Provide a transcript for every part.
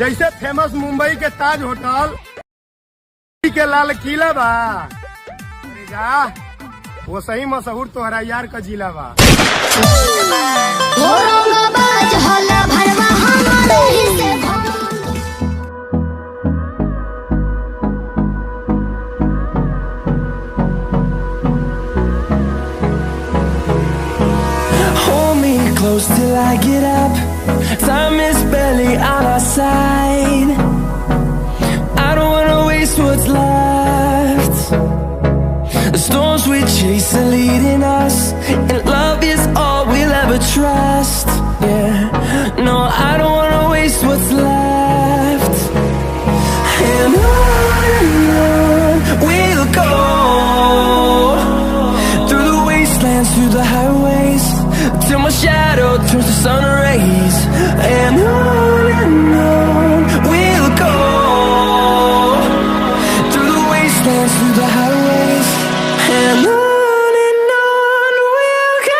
जैसे फेमस मुंबई के ताज होटल के लाल किला बा, वो सही मशहूर तोहरा यार का जिला बा। Hold me close till I get up. Time is barely on our side. I don't wanna waste what's left. The storms we chase are leading us, and love is all we'll ever trust. Yeah, no, I don't wanna waste what's left. And on we'll go, through the wastelands, through the highways, till my shadow turns to sun rays. And on we'll go, through the wastelands, through the highways, and on we'll go.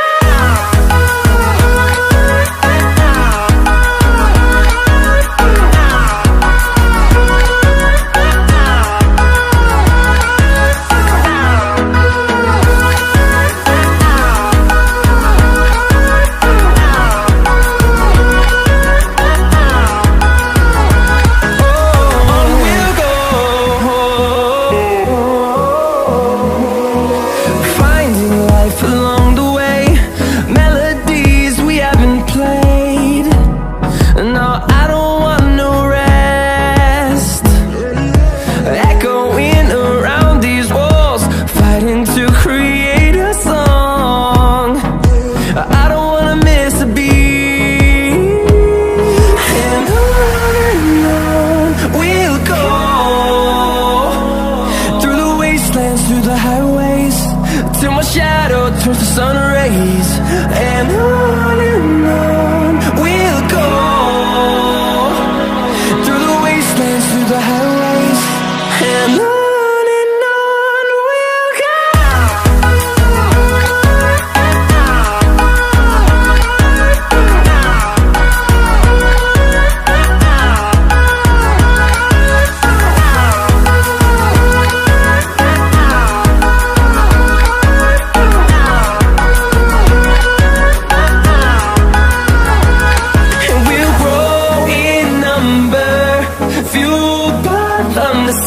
Turns to sun rays, and on we'll go, through the wastelands, through the highways, and on we'll go.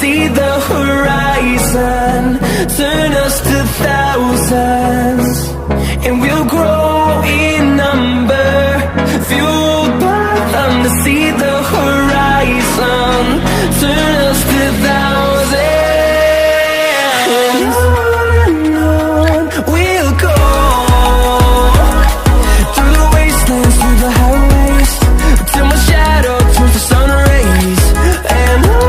See the horizon, turn us to thousands, and we'll grow in number, fueled by them to see the horizon, turn us to thousands, and on we'll go, through the wastelands, through the highways, till my shadow turns to sun rays, and on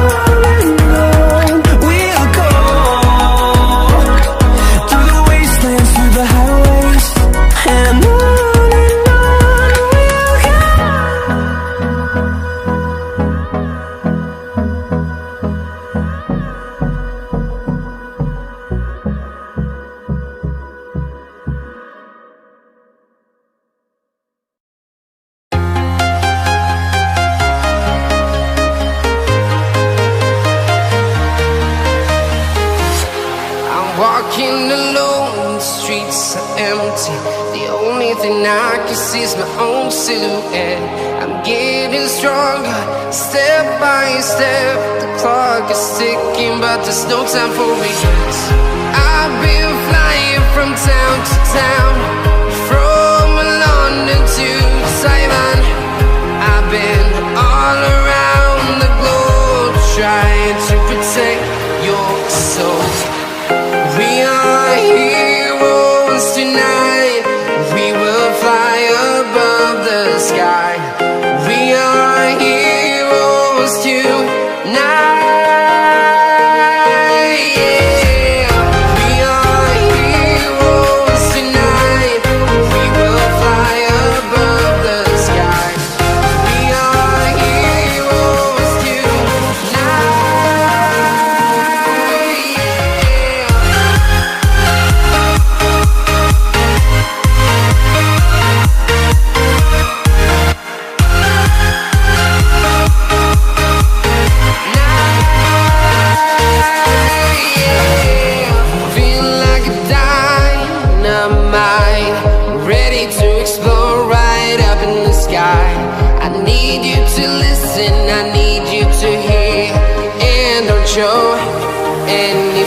walking alone, the streets are empty. The only thing I can see is my own silhouette. I'm getting stronger, step by step. The clock is ticking, but there's no time for regrets. I've been flying from town to town, from London to Taiwan. I've been all around the globe, trying to protect your soul. We are heroes tonight. We will fly above the sky. We are heroes tonight. Yeah. show. And